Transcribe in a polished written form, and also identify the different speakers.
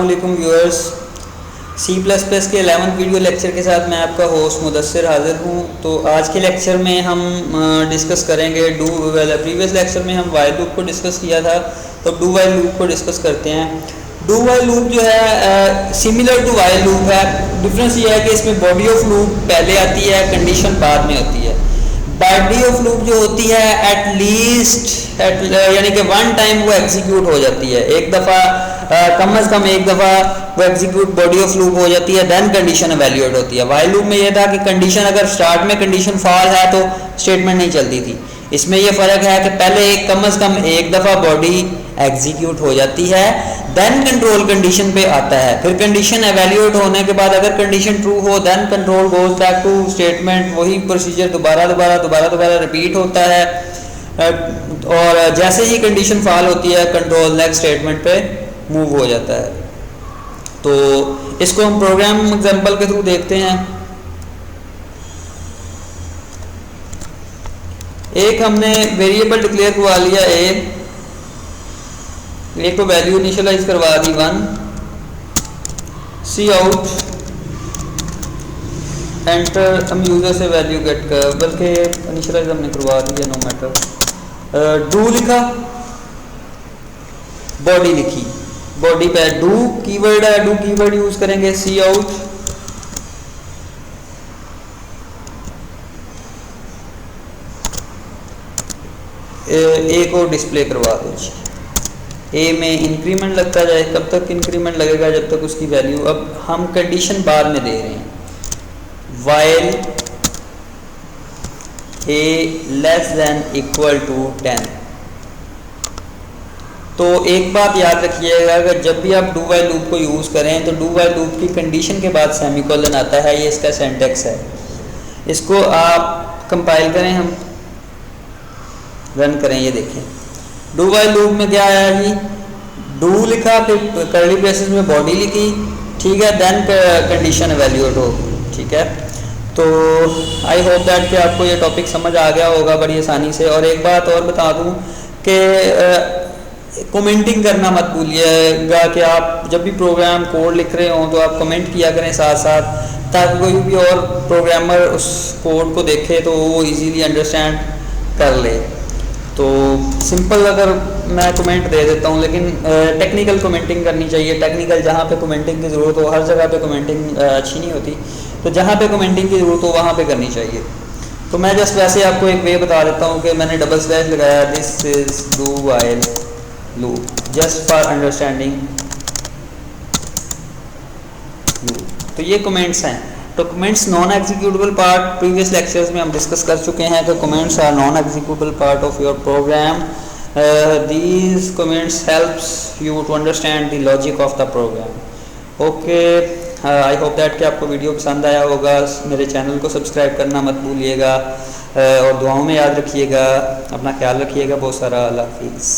Speaker 1: अस्सलामुअलैकुम viewers, C++ के 11th video lecture के साथ मैं आपका होस्ट मुदस्सिर हाज़िर हूँ। तो आज के लेक्चर में हम डिस्कस करेंगे प्रीवियस लेक्चर में हम वाइल लूप को डिस्कस किया था, तो डू वाइल लूप को डिस्कस करते हैं। डू वाइल लूप जो है सिमिलर टू वाइल लूप है। डिफरेंस ये है कि इसमें बॉडी ऑफ लूप पहले आती है, कंडीशन बाद में होती है। बॉडी ऑफ लूप जो होती है एटलीस्ट यानी कि वन टाइम वो एग्जीक्यूट हो जाती है, एक दफ़ा कम से कम एक दफ़ा वो एग्जीक्यूट बॉडी ऑफ लूप हो जाती है, देन कंडीशन एवेल्यूएट होती है। वाइल लूप में ये था कि कंडीशन अगर स्टार्ट में कंडीशन फॉल है तो स्टेटमेंट नहीं चलती थी। इसमें ये फ़र्क है कि पहले कम से कम एक दफ़ा बॉडी एग्जीक्यूट हो जाती है, देन कंट्रोल कंडीशन पे आता है। फिर कंडीशन एवेल्यूएट होने के बाद अगर कंडीशन ट्रू हो then control goes back to statement. वही प्रोसीजर दोबारा रिपीट होता है, और जैसे ही कंडीशन फॉल होती है कंट्रोल नेक्स्ट स्टेटमेंट पे मूव हो जाता है। तो इसको हम प्रोग्राम एग्जांपल के थ्रू देखते हैं। एक हमने वेरिएबल डिक्लेयर करवा लिया ए को वैल्यू इनिशियलाइज करवा दी 1, सी आउट एंटर, हम यूजर से वैल्यू गेट कर, बल्कि इनिशियलाइज हमने करवा दिया, नो मैटर। डू लिखा, बॉडी लिखी, बॉडी पे डू कीवर्ड है, डू कीवर्ड यूज करेंगे। सी आउट ए को डिस्प्ले करवा दो। ए में इंक्रीमेंट लगता जाए, कब तक इंक्रीमेंट लगेगा जब तक उसकी वैल्यू, अब हम कंडीशन बाद में दे रहे हैं, while A less than equal to 10। तो एक बात याद रखिएगा, अगर जब भी आप डू वाइल लूप को यूज़ करें तो डू वाइल लूप की कंडीशन के बाद सेमीकोलन आता है, ये इसका सिंटैक्स है। इसको आप कंपाइल करें, हम रन करें, ये देखें डू वाइल लूप में क्या आया जी, डू लिखा, फिर कर्ली ब्रेसेस में बॉडी लिखी, ठीक है, देन कंडीशन एवेल्यूएट हो, ठीक है। तो आई होप दैट कि आपको ये टॉपिक समझ आ गया होगा बड़ी आसानी से। और एक बात और बता दूं कि कमेंटिंग करना मत भूलिएगा, कि आप जब भी प्रोग्राम कोड लिख रहे हों तो आप कमेंट किया करें साथ साथ, ताकि कोई भी और प्रोग्रामर उस कोड को देखे तो वो इजीली अंडरस्टैंड कर ले। तो सिंपल अगर मैं कमेंट दे देता हूँ, लेकिन टेक्निकल कमेंटिंग करनी चाहिए। टेक्निकल जहाँ पे कमेंटिंग की ज़रूरत हो, हर जगह पे कमेंटिंग अच्छी नहीं होती, तो जहाँ पे कमेंटिंग की ज़रूरत हो वहाँ पे करनी चाहिए। तो मैं जस्ट वैसे आपको एक वे बता देता हूँ कि मैंने डबल स्लैश लगाया, this is do while loop just for understanding loop. तो ये कमेंट्स हैं। तो comments non executable part, previous lectures में हम डिस्कस कर चुके हैं कि comments are non executable part of your program. These comments helps you to understand the logic of the program. Okay, I hope that कि आपको वीडियो पसंद आया होगा। मेरे चैनल को सब्सक्राइब करना मत भूलिएगा, और दुआओं में याद रखिएगा। अपना ख्याल रखिएगा बहुत सारा। अल्लाह हाफिज़।